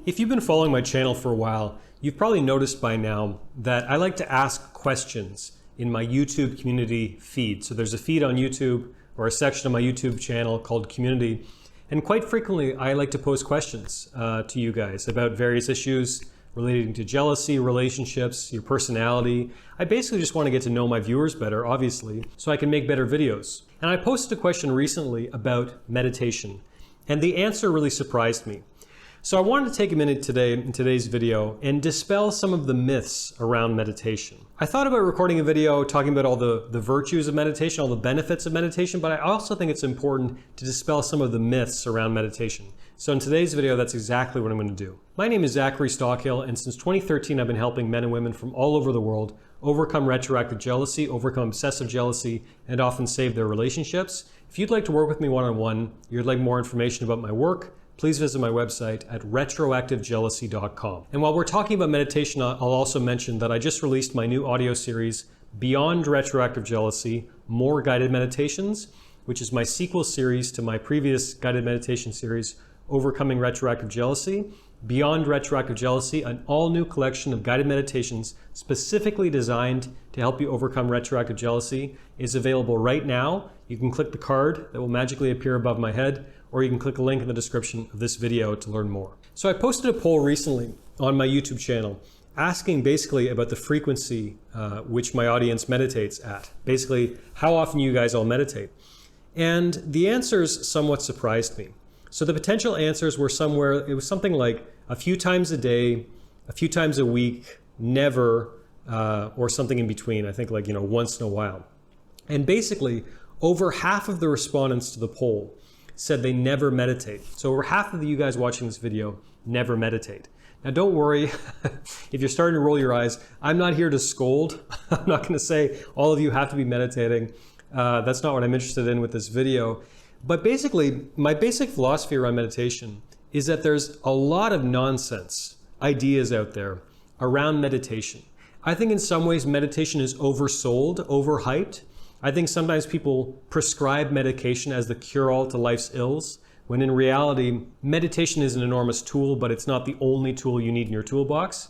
If you've been following my channel for a while, you've probably noticed by now that I like to ask questions in my YouTube community feed. So there's a feed on YouTube or a section of my YouTube channel called Community. And quite frequently, I like to pose questions to you guys about various issues relating to jealousy, relationships, your personality. I basically just want to get to know my viewers better, obviously, so I can make better videos. And I posted a question recently about meditation, and the answer really surprised me. So I wanted to take a minute today in today's video and dispel some of the myths around meditation. I thought about recording a video talking about all the virtues of meditation, all the benefits of meditation, but I also think it's important to dispel some of the myths around meditation. So in today's video, that's exactly what I'm going to do. My name is Zachary Stockill, and since 2013, I've been helping men and women from all over the world overcome retroactive jealousy, overcome obsessive jealousy, and often save their relationships. If you'd like to work with me one-on-one, you'd like more information about my work, please visit my website at retroactivejealousy.com. And while we're talking about meditation, I'll also mention that I just released my new audio series, Beyond Retroactive Jealousy, More Guided Meditations, which is my sequel series to my previous guided meditation series, Overcoming Retroactive Jealousy. Beyond Retroactive Jealousy, an all-new collection of guided meditations specifically designed to help you overcome retroactive jealousy, is available right now. You can click the card that will magically appear above my head, or you can click a link in the description of this video to learn more. So I posted a poll recently on my YouTube channel asking basically about the frequency which my audience meditates at. Basically, how often you guys all meditate. And the answers somewhat surprised me. So the potential answers were it was something like a few times a day, a few times a week, never, or something in between. I think once in a while. And basically, over half of the respondents to the poll said they never meditate. So over half of you guys watching this video never meditate. Now don't worry if you're starting to roll your eyes. I'm not here to scold. I'm not going to say all of you have to be meditating. That's not what I'm interested in with this video. But basically, my basic philosophy around meditation is that there's a lot of nonsense ideas out there around meditation. I think in some ways meditation is oversold, overhyped. I think sometimes people prescribe medication as the cure-all to life's ills, when in reality, meditation is an enormous tool, but it's not the only tool you need in your toolbox.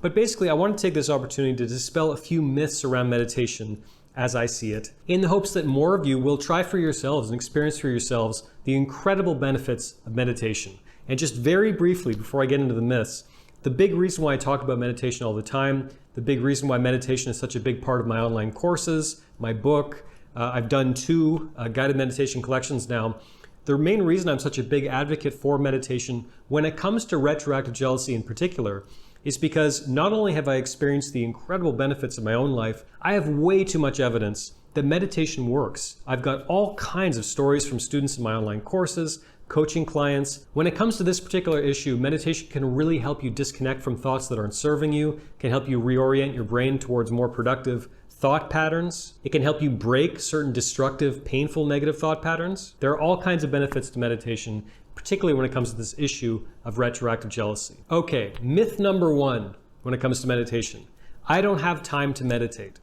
But basically, I want to take this opportunity to dispel a few myths around meditation as I see it, in the hopes that more of you will try for yourselves and experience for yourselves the incredible benefits of meditation. And just very briefly, before I get into the myths, the big reason why I talk about meditation all the time, the big reason why meditation is such a big part of my online courses, my book, I've done 2 guided meditation collections now. The main reason I'm such a big advocate for meditation when it comes to retroactive jealousy in particular is because not only have I experienced the incredible benefits of my own life, I have way too much evidence that meditation works. I've got all kinds of stories from students in my online courses, coaching clients. When it comes to this particular issue, meditation can really help you disconnect from thoughts that aren't serving you, can help you reorient your brain towards more productive thought patterns. It can help you break certain destructive, painful, negative thought patterns. There are all kinds of benefits to meditation, particularly when it comes to this issue of retroactive jealousy. Okay, myth number 1 when it comes to meditation. I don't have time to meditate.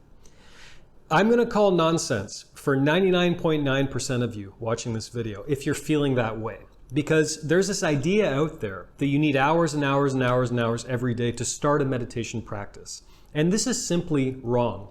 I'm going to call nonsense for 99.9% of you watching this video if you're feeling that way. Because there's this idea out there that you need hours and hours and hours and hours every day to start a meditation practice. And this is simply wrong.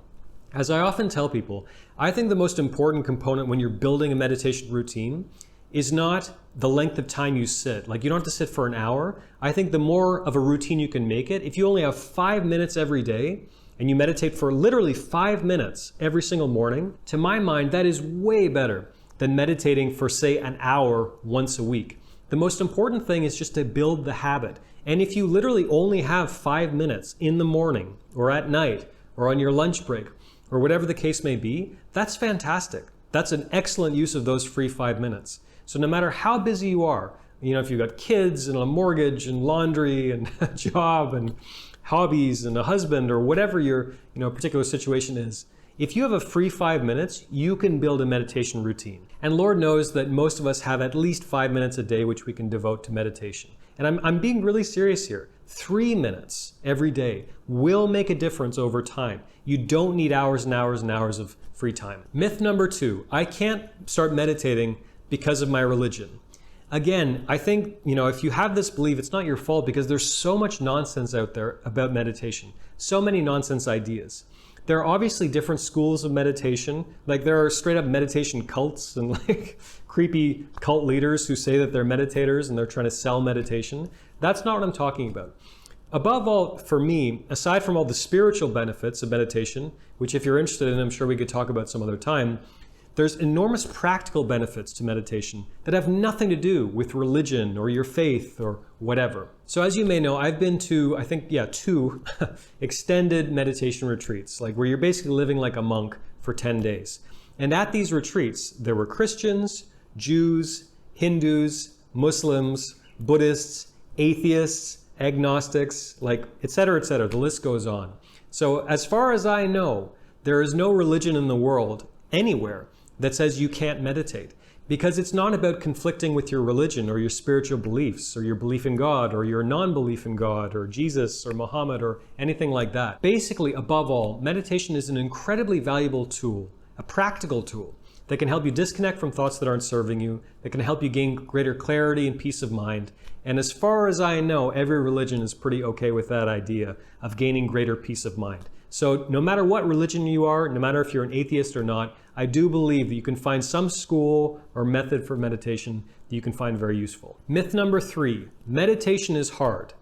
As I often tell people, I think the most important component when you're building a meditation routine is not the length of time you sit. Like, you don't have to sit for an hour. I think the more of a routine you can make it, if you only have 5 minutes every day and you meditate for literally 5 minutes every single morning, to my mind, that is way better than meditating for, say, an hour once a week. The most important thing is just to build the habit. And if you literally only have 5 minutes in the morning or at night or on your lunch break or whatever the case may be, that's fantastic. That's an excellent use of those free 5 minutes. So no matter how busy you are, if you've got kids and a mortgage and laundry and a job and hobbies and a husband or whatever your particular situation is, if you have a free 5 minutes, you can build a meditation routine. And Lord knows that most of us have at least 5 minutes a day which we can devote to meditation. And I'm being really serious here. 3 minutes every day will make a difference over time. You don't need hours and hours and hours of free time. Myth number 2, I can't start meditating because of my religion. Again, I think, if you have this belief, it's not your fault because there's so much nonsense out there about meditation. So many nonsense ideas. There are obviously different schools of meditation. Like there are straight up meditation cults and like creepy cult leaders who say that they're meditators and they're trying to sell meditation. That's not what I'm talking about. Above all, for me, aside from all the spiritual benefits of meditation, which if you're interested in, I'm sure we could talk about some other time, there's enormous practical benefits to meditation that have nothing to do with religion or your faith or whatever. So as you may know, I've been to, 2 extended meditation retreats, like where you're basically living like a monk for 10 days. And at these retreats, there were Christians, Jews, Hindus, Muslims, Buddhists, atheists, agnostics, et cetera, the list goes on. So as far as I know, there is no religion in the world anywhere that says you can't meditate, because it's not about conflicting with your religion or your spiritual beliefs or your belief in God or your non-belief in God or Jesus or Muhammad or anything like that. Basically, above all, meditation is an incredibly valuable tool, a practical tool that can help you disconnect from thoughts that aren't serving you, that can help you gain greater clarity and peace of mind. And as far as I know, every religion is pretty okay with that idea of gaining greater peace of mind. So no matter what religion you are, no matter if you're an atheist or not, I do believe that you can find some school or method for meditation that you can find very useful. Myth number 3, meditation is hard.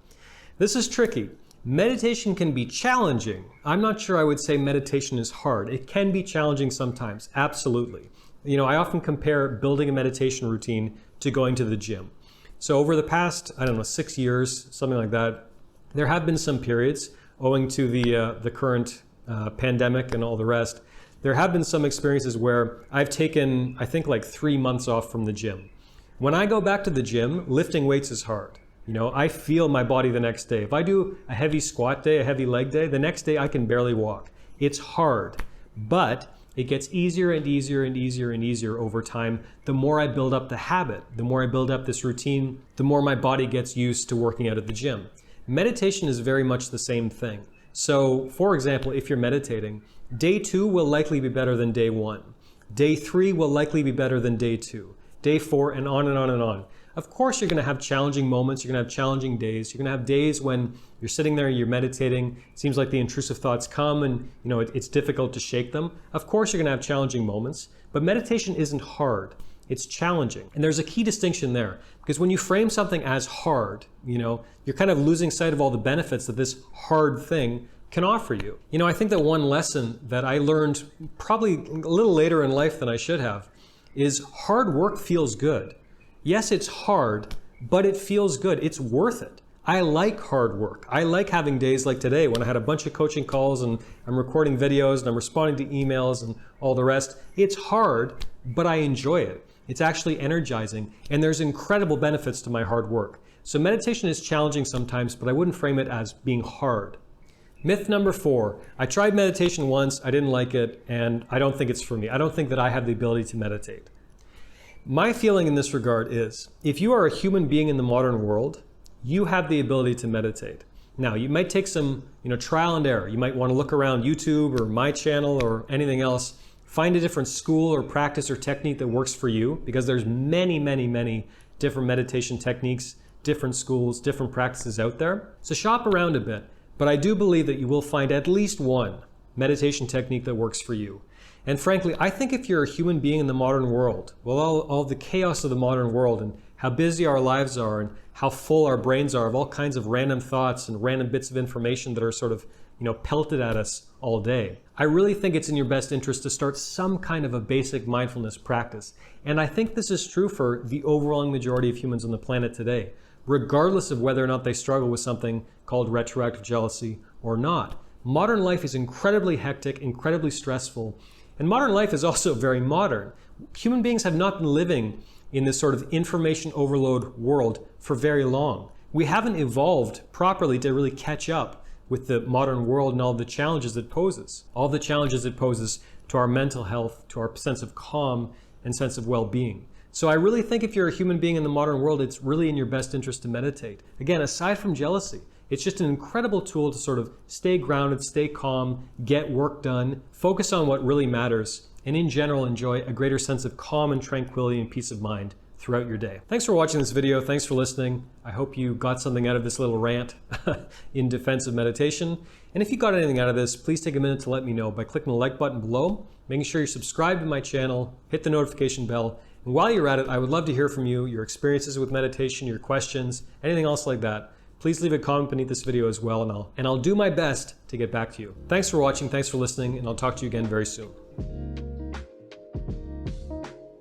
This is tricky. Meditation can be challenging. I'm not sure I would say meditation is hard. It can be challenging sometimes, absolutely. I often compare building a meditation routine to going to the gym. So over the past, 6 years, something like that, there have been some periods owing to the current pandemic and all the rest. There have been some experiences where I've taken, 3 months off from the gym. When I go back to the gym, lifting weights is hard. I feel my body the next day. If I do a heavy squat day, a heavy leg day, the next day I can barely walk. It's hard, but it gets easier and easier and easier and easier over time. The more I build up the habit, the more I build up this routine, the more my body gets used to working out at the gym. Meditation is very much the same thing. So, for example, if you're meditating, day 2 will likely be better than day 1. Day 3 will likely be better than day 2. Day 4, and on and on and on. Of course, you're going to have challenging moments. You're going to have challenging days. You're going to have days when you're sitting there, you're meditating. It seems like the intrusive thoughts come and it's difficult to shake them. Of course, you're going to have challenging moments, but meditation isn't hard. It's challenging. And there's a key distinction there, because when you frame something as hard, you're kind of losing sight of all the benefits that this hard thing can offer you. I think that one lesson that I learned probably a little later in life than I should have is hard work feels good. Yes, it's hard, but it feels good. It's worth it. I like hard work. I like having days like today when I had a bunch of coaching calls and I'm recording videos and I'm responding to emails and all the rest. It's hard, but I enjoy it. It's actually energizing, and there's incredible benefits to my hard work. So meditation is challenging sometimes, but I wouldn't frame it as being hard. Myth number 4, I tried meditation once, I didn't like it, and I don't think it's for me. I don't think that I have the ability to meditate. My feeling in this regard is, if you are a human being in the modern world, you have the ability to meditate. Now, you might take some trial and error. You might want to look around YouTube or my channel or anything else, find a different school or practice or technique that works for you, because there's many, many, many different meditation techniques, different schools, different practices out there. So shop around a bit, but I do believe that you will find at least one meditation technique that works for you. And frankly, I think if you're a human being in the modern world, well, all the chaos of the modern world and how busy our lives are and how full our brains are of all kinds of random thoughts and random bits of information that are sort of, pelted at us all day, I really think it's in your best interest to start some kind of a basic mindfulness practice. And I think this is true for the overwhelming majority of humans on the planet today, regardless of whether or not they struggle with something called retroactive jealousy or not. Modern life is incredibly hectic, incredibly stressful, and modern life is also very modern. Human beings have not been living in this sort of information overload world for very long. We haven't evolved properly to really catch up with the modern world and all the challenges it poses. All the challenges it poses to our mental health, to our sense of calm and sense of well-being. So I really think if you're a human being in the modern world, it's really in your best interest to meditate. Again, aside from jealousy, It's just an incredible tool to sort of stay grounded, stay calm, get work done, focus on what really matters, and in general enjoy a greater sense of calm and tranquility and peace of mind throughout your day. Thanks for watching this video. Thanks for listening. I hope you got something out of this little rant in defense of meditation. And if you got anything out of this, please take a minute to let me know by clicking the like button below, making sure you're subscribed to my channel, hit the notification bell. And while you're at it, I would love to hear from you, your experiences with meditation, your questions, anything else like that. Please leave a comment beneath this video as well, and I'll do my best to get back to you. Thanks for watching, thanks for listening, and I'll talk to you again very soon.